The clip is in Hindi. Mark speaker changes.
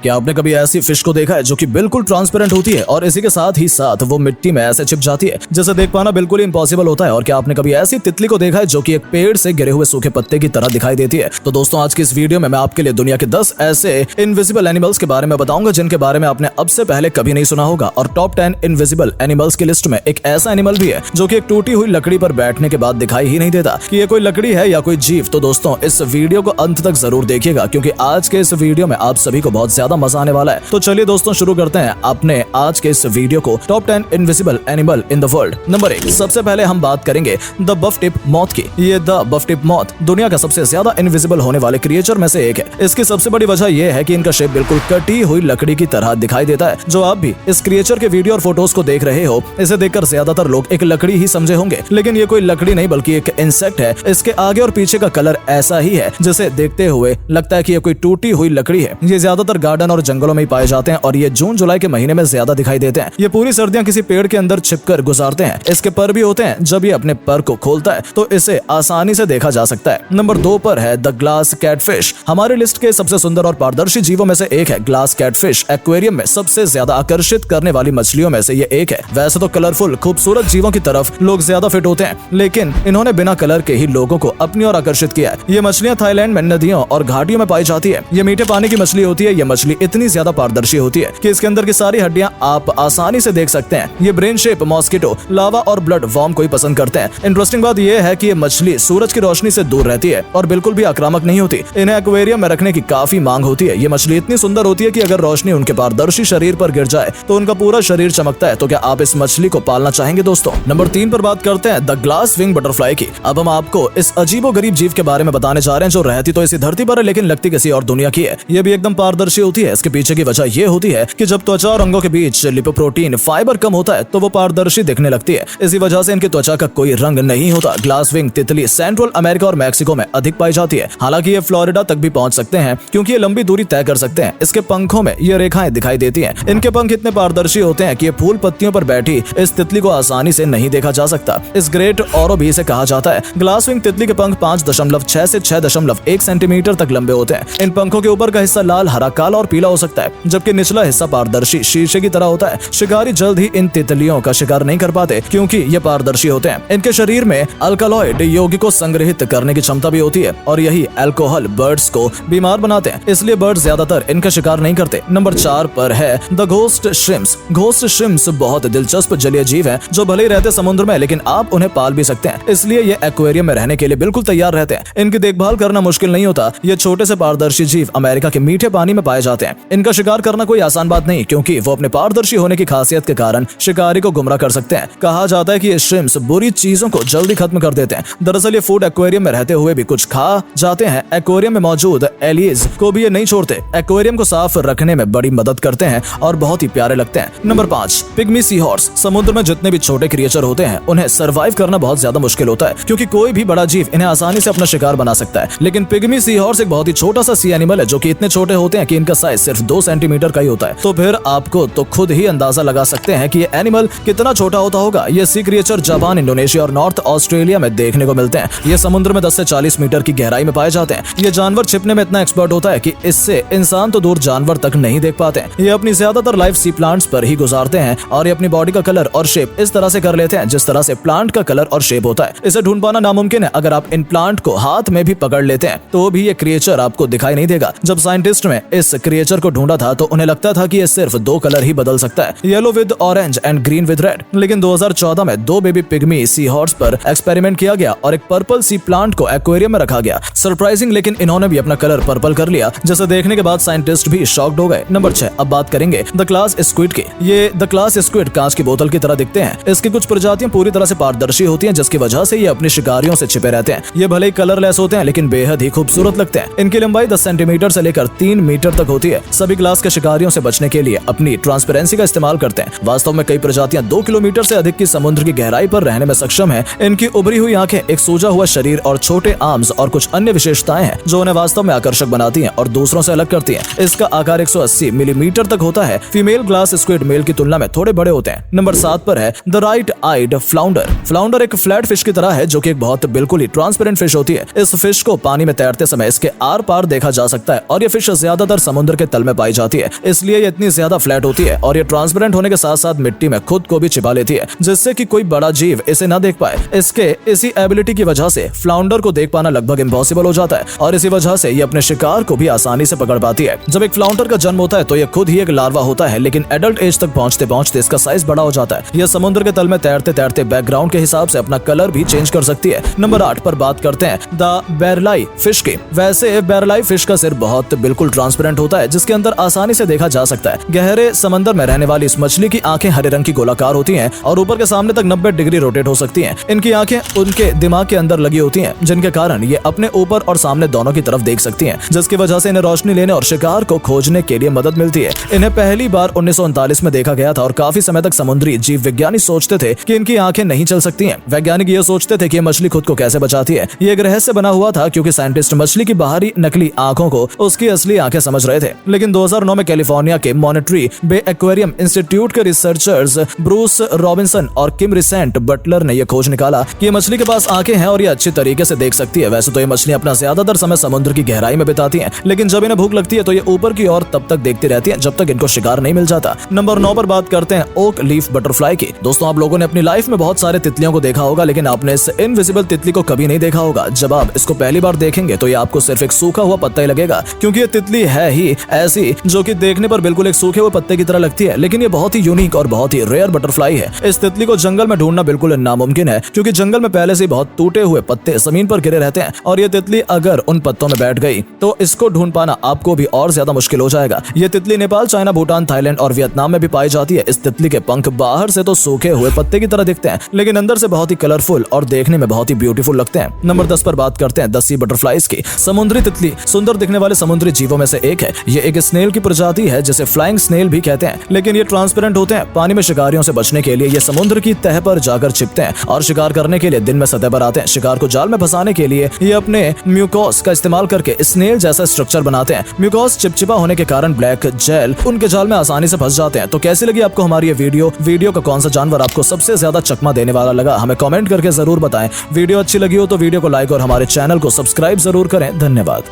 Speaker 1: क्या आपने कभी ऐसी फिश को देखा है जो कि बिल्कुल ट्रांसपेरेंट होती है और इसी के साथ ही साथ वो मिट्टी में ऐसे छिप जाती है जिसे देख पाना बिल्कुल इम्पॉसिबल होता है। और क्या आपने कभी ऐसी तितली को देखा है जो कि एक पेड़ से गिरे हुए सूखे पत्ते की तरह दिखाई देती है? तो दोस्तों, आज की इस वीडियो में मैं आपके लिए दुनिया के 10 ऐसे इनविजिबल एनिमल्स के बारे में बताऊंगा जिनके बारे में आपने अब से पहले कभी नहीं सुना होगा। और टॉप 10 इनविजिबल एनिमल्स की लिस्ट में एक ऐसा एनिमल भी है जो कि एक टूटी हुई लकड़ी पर बैठने के बाद दिखाई ही नहीं देता कि ये कोई लकड़ी है या कोई जीव। तो दोस्तों, इस वीडियो को अंत तक जरूर देखिएगा क्योंकि आज के इस वीडियो में आप सभी को बहुत ज्यादा मजा आने वाला है। तो चलिए दोस्तों, शुरू करते हैं अपने आज के इस वीडियो को top 10 invisible animal in the world. Number 1, सबसे पहले हम बात करेंगे द बफ टिप मॉथ की। ये द बफ टिप मॉथ दुनिया का सबसे ज्यादा इनविजिबल होने वाले क्रिएचर में से एक है। इसकी सबसे बड़ी वजह यह है कि इनका शेप बिल्कुल कटी हुई लकड़ी की तरह दिखाई देता है। जो आप भी इस क्रिएचर के वीडियो और फोटोज को देख रहे हो, इसे देखकर ज्यादातर लोग एक लकड़ी ही समझे होंगे, लेकिन ये कोई लकड़ी नहीं बल्कि एक इंसेक्ट है। इसके आगे और पीछे का कलर ऐसा ही है जिसे देखते हुए लगता है कि ये कोई टूटी हुई लकड़ी है। ये ज्यादातर गार्डन और जंगलों में ही पाए जाते हैं और ये जून जुलाई के महीने में ज्यादा दिखाई देते हैं। ये पूरी सर्दियां किसी पेड़ के अंदर छिपकर गुजारते हैं। इसके पर भी होते हैं। जब ये अपने पर को खोलता है तो इसे आसानी से देखा जा सकता है। नंबर 2 पर है द ग्लास कैटफिश। हमारी लिस्ट के सबसे सुंदर और पारदर्शी जीवों में से एक है ग्लास कैटफिश। एक्वेरियम में सबसे ज्यादा आकर्षित करने वाली मछलियों में से ये एक है। वैसे तो कलरफुल खूबसूरत जीवों की तरफ लोग ज्यादा फिट होते हैं, लेकिन इन्होंने बिना कलर के ही लोगों को अपनी ओर आकर्षित किया है। ये मछलियां थाईलैंड में नदियों और घाटियों में पाई जाती है। ये मीठे पानी की मछली होती है। ये मछली इतनी ज्यादा पारदर्शी होती है कि इसके अंदर की सारी हड्डियां आप आसानी से देख सकते हैं। ये ब्रेन शेप मॉस्किटो, लावा और ब्लड वॉर्म को ही पसंद करते हैं। इंटरेस्टिंग बात यह है कि ये मछली सूरज की रोशनी से दूर रहती है और बिल्कुल भी आक्रामक नहीं होती। इन्हें एक्वेरियम में रखने की काफी मांग होती है। ये मछली इतनी सुंदर होती है कि अगर रोशनी उनके पारदर्शी शरीर पर गिर जाए तो उनका पूरा शरीर चमकता है। तो क्या आप इस मछली को पालना चाहेंगे दोस्तों? नंबर 3 पर बात करते हैं द ग्लास विंग बटरफ्लाई की। अब हम आपको इस अजीबो गरीब जीव के बारे में बताने जा रहे हैं जो रहती तो इसी धरती पर है लेकिन लगती किसी और दुनिया की है। ये भी एकदम पारदर्शी होती है। इसके पीछे की वजह यह होती है कि जब त्वचा और अंगों के बीच लिपोप्रोटीन फाइबर कम होता है तो वो पारदर्शी दिखने लगती है। इसी वजह से इनकी त्वचा का कोई रंग नहीं होता। ग्लास विंग तितली सेंट्रल अमेरिका और मैक्सिको में अधिक पाई जाती है। हालांकि ये फ्लोरिडा तक भी पहुंच सकते हैं क्योंकि ये लंबी दूरी तय कर सकते हैं। इसके पंखों में ये रेखाएं दिखाई देती हैं। इनके पंख इतने पारदर्शी होते हैं कि ये फूल पत्तियों पर बैठी इस तितली को आसानी से नहीं देखा जा सकता। इस ग्रेट ऑरो भी इसे कहा जाता है। ग्लास विंग तितली के पंख 5.6 से 6.1 सेंटीमीटर तक लंबे होते हैं। इन पंखों के ऊपर का हिस्सा लाल, हरा, काला और पीला हो सकता है, जबकि निचला हिस्सा पारदर्शी शीशे की तरह होता है। शिकारी जल्द ही इन तितलियों का शिकार नहीं कर पाते क्योंकि ये पारदर्शी होते हैं। इनके शरीर में अल्कालॉइड यौगिक को संग्रहित करने की क्षमता भी होती है और यही अल्कोहल बर्ड्स को बीमार बनाते हैं, इसलिए बर्ड्स ज्यादातर इनका शिकार नहीं करते। नंबर 4 पर है the ghost shrimps. Ghost shrimps बहुत दिलचस्प जलीय जीव हैं जो भले ही रहते समुद्र में लेकिन आप उन्हें पाल भी सकते हैं, इसलिए ये एक्वेरियम में रहने के लिए बिल्कुल तैयार रहते हैं। इनकी देखभाल करना मुश्किल नहीं होता। ये छोटे से पारदर्शी जीव अमेरिका के मीठे पानी में पाए जाते हैं। इनका शिकार करना कोई आसान बात नहीं क्योंकि वो अपने पारदर्शी होने की खासियत के कारण शिकारी को गुमराह कर सकते हैं। कहा जाता है कि ये श्रिम्प्स बुरी चीजों को जल्दी खत्म कर देते हैं। दरअसल ये फूड एक्वेरियम में रहते हुए भी कुछ खा जाते हैं। एक्वेरियम में मौजूद एलियंस को भी ये नहीं छोड़ते। एक्वेरियम को साफ रखने में बड़ी मदद करते हैं और बहुत ही प्यारे लगते हैं। Number 5, pygmy sea horse. समुद्र में जितने भी छोटे क्रिएचर होते हैं उन्हें सर्वाइव करना बहुत ज्यादा मुश्किल होता है क्योंकि कोई भी बड़ा जीव इन्हें आसानी से अपना शिकार बना सकता है, लेकिन पिग्मी सी हॉर्स एक बहुत ही छोटा सा सी एनिमल है जो कि इतने छोटे होते हैं कि इनका साइज सिर्फ 2 सेंटीमीटर का ही होता है। तो फिर आपको तो खुद ही अंदाजा लगा सकते हैं कि ये एनिमल कितना छोटा होता होगा। ये सी क्रिएचर जापान, इंडोनेशिया और नॉर्थ ऑस्ट्रेलिया में देखने को मिलते हैं। ये समुद्र में 10 से 40 मीटर की गहराई में पाए जाते हैं। ये जानवर छिपने में इतना एक्सपर्ट होता है कि इससे इंसान तो दूर जानवर तक नहीं देख पाते हैं। ये अपनी ज्यादातर लाइफ सी प्लांट्स पर ही गुजारते हैं और ये अपनी बॉडी का कलर और शेप इस तरह से कर लेते हैं जिस तरह से प्लांट का कलर और शेप होता है। इसे ढूंढ पाना नामुमकिन है। अगर आप इन प्लांट को हाथ में भी पकड़ लेते हैं तो भी ये क्रिएचर आपको दिखाई नहीं देगा। जब साइंटिस्ट ने इस क्रिएचर को ढूंढा था तो उन्हें लगता था कि ये सिर्फ 2 कलर ही बदल सकता है, yellow with orange and green with red. लेकिन 2014 में 2 बेबी पिग्मी सी हॉर्स पर एक्सपेरिमेंट किया गया और एक पर्पल सी प्लांट को एक्वेरियम में रखा गया। सरप्राइजिंग, लेकिन इन्होंने भी अपना कलर पर्पल कर लिया जिसे देखने के बाद साइंटिस्ट भी शॉक्ड हो गए। नंबर 6, अब बात करेंगे द क्लास स्क्विड की। ये द क्लास स्क्विड कांच की बोतल की तरह दिखते हैं। इसकी कुछ प्रजातियां पूरी तरह से पारदर्शी होती हैं जिसकी वजह से ये अपने शिकारियों से छिपे रहते हैं। ये भले ही कलरलेस होते हैं लेकिन बेहद ही खूबसूरत लगते हैं। इनकी लंबाई 10 सेंटीमीटर से लेकर 3 मीटर तक होती है। सभी क्लास के शिकारियों से बचने के लिए अपनी ट्रांसपेरेंसी का इस्तेमाल करते हैं। वास्तव में कई प्रजातियां 2 किलोमीटर से अधिक की समुद्र की गहराई पर रहने में सक्षम है। इनकी उभरी हुई आंखें, एक सूजा हुआ शरीर और छोटे आर्म्स और कुछ अन्य विशेषताएं हैं जो उन्हें वास्तव में आकर्षक बनाती हैं और दूसरों से अलग करती हैं। इसका आकार 180 मिलीमीटर तक होता है। फीमेल ग्लास स्क्विड मेल की तुलना में थोड़े बड़े होते हैं। नंबर 7 पर है the right eyed flounder. Flounder एक फ्लैट फिश की तरह है जो कि एक बहुत बिल्कुल ही ट्रांसपेरेंट फिश होती है। इस फिश को पानी में तैरते समय इसके आर पार देखा जा सकता है और ये फिश ज्यादातर समुद्र समुद्र के तल में पाई जाती है, इसलिए ये इतनी ज्यादा फ्लैट होती है और ये ट्रांसपेरेंट होने के साथ साथ मिट्टी में खुद को भी छिपा लेती है, जिससे कि कोई बड़ा जीव इसे न देख पाए। इसके इसी एबिलिटी की वजह से फ्लाउंडर को देख पाना लगभग इम्पॉसिबल हो जाता है और इसी वजह से ये अपने शिकार को भी आसानी से पकड़ पाती है। जब एक फ्लाउंडर का जन्म होता है तो ये खुद ही एक लार्वा होता है, लेकिन एडल्ट एज तक पहुंचते पहुंचते इसका साइज बड़ा हो जाता है। यह समुद्र के तल में तैरते तैरते बैकग्राउंड के हिसाब से अपना कलर भी चेंज कर सकती है। नंबर 8 पर बात करते हैं द बेरलाई फिश की। वैसे बेरलाई फिश का सिर बहुत बिल्कुल ट्रांसपेरेंट होता है, जिसके अंदर आसानी से देखा जा सकता है। गहरे समंदर में रहने वाली इस मछली की आंखें हरे रंग की गोलाकार होती हैं और ऊपर के सामने तक 90 डिग्री रोटेट हो सकती हैं। इनकी आंखें उनके दिमाग के अंदर लगी होती हैं, जिनके कारण ये अपने ऊपर और सामने दोनों की तरफ देख सकती हैं, जिसकी वजह से इन्हें रोशनी लेने और शिकार को खोजने के लिए मदद मिलती है। इन्हें पहली बार 1939 में देखा गया था और काफी समय तक समुद्री जीव विज्ञानी सोचते थे कि इनकी आंखें नहीं चल सकती हैं। वैज्ञानिक ये सोचते थे कि ये मछली खुद को कैसे बचाती है। ये एक रहस्य बना हुआ था क्योंकि साइंटिस्ट मछली की बाहरी नकली आंखों को उसकी असली आंखें समझ रहे थे। लेकिन 2009 में कैलिफोर्निया के मॉनिटरी बे एक्वेरियम इंस्टीट्यूट के रिसर्चर्स ब्रूस रॉबिन्सन और किम रिसेंट बटलर ने यह खोज निकाला कि ये मछली के पास आंखें हैं और ये अच्छी तरीके से देख सकती है। वैसे तो ये मछलियां अपना ज्यादातर समय समुद्र की गहराई में बिताती हैं, लेकिन जब इन्हें भूख लगती है तो ये ऊपर की ओर तब तक देखती रहती हैं जब तक इनको शिकार नहीं मिल जाता। नंबर 9 पर बात करते हैं ओक लीफ बटरफ्लाई की। दोस्तों, आप लोगों ने अपनी लाइफ में बहुत सारे तितलियों को देखा होगा, लेकिन आपने इस इनविजिबल तितली को कभी नहीं देखा होगा। जब आप इसको पहली बार देखेंगे तो ये आपको सिर्फ एक सूखा हुआ पत्ता ही लगेगा, क्योंकि ये तितली है ही ऐसी जो कि देखने पर बिल्कुल एक सूखे हुए पत्ते की तरह लगती है, लेकिन ये बहुत ही यूनिक और बहुत ही रेयर बटरफ्लाई है। इस तितली को जंगल में ढूंढना बिल्कुल नामुमकिन है, क्योंकि जंगल में पहले से बहुत टूटे हुए पत्ते जमीन पर गिरे रहते हैं और ये तितली अगर उन पत्तों में बैठ गई तो इसको ढूंढ पाना आपको भी और ज्यादा मुश्किल हो जाएगा। ये तितली नेपाल, चाइना, भूटान, थाईलैंड और वियतनाम में भी पाई जाती है। इस तितली के पंख बाहर से तो सूखे हुए पत्ते की तरह दिखते हैं, लेकिन अंदर से बहुत ही कलरफुल और देखने में बहुत ही ब्यूटीफुल लगते हैं। नंबर 10 पर बात करते हैं द सी बटरफ्लाइज की। समुद्री तितली सुंदर दिखने वाले समुद्री जीवों में से एक है। ये एक स्नेल की प्रजाति है जिसे फ्लाइंग स्नेल भी कहते हैं, लेकिन ये ट्रांसपेरेंट होते हैं। पानी में शिकारियों से बचने के लिए ये समुद्र की तह पर जाकर छिपते हैं और शिकार करने के लिए दिन में सतह पर आते हैं। शिकार को जाल में फंसाने के लिए ये अपने म्यूकोस का इस्तेमाल करके स्नेल जैसा स्ट्रक्चर बनाते हैं। म्यूकोस चिपचिपा होने के कारण ब्लैक जेल उनके जाल में आसानी से फंस जाते हैं। तो कैसी लगी आपको हमारी ये वीडियो का कौन सा जानवर आपको सबसे ज्यादा चकमा देने वाला लगा, हमें कमेंट करके जरूर बताएं। वीडियो अच्छी लगी हो तो वीडियो को लाइक और हमारे चैनल को सब्सक्राइब जरूर करें। धन्यवाद।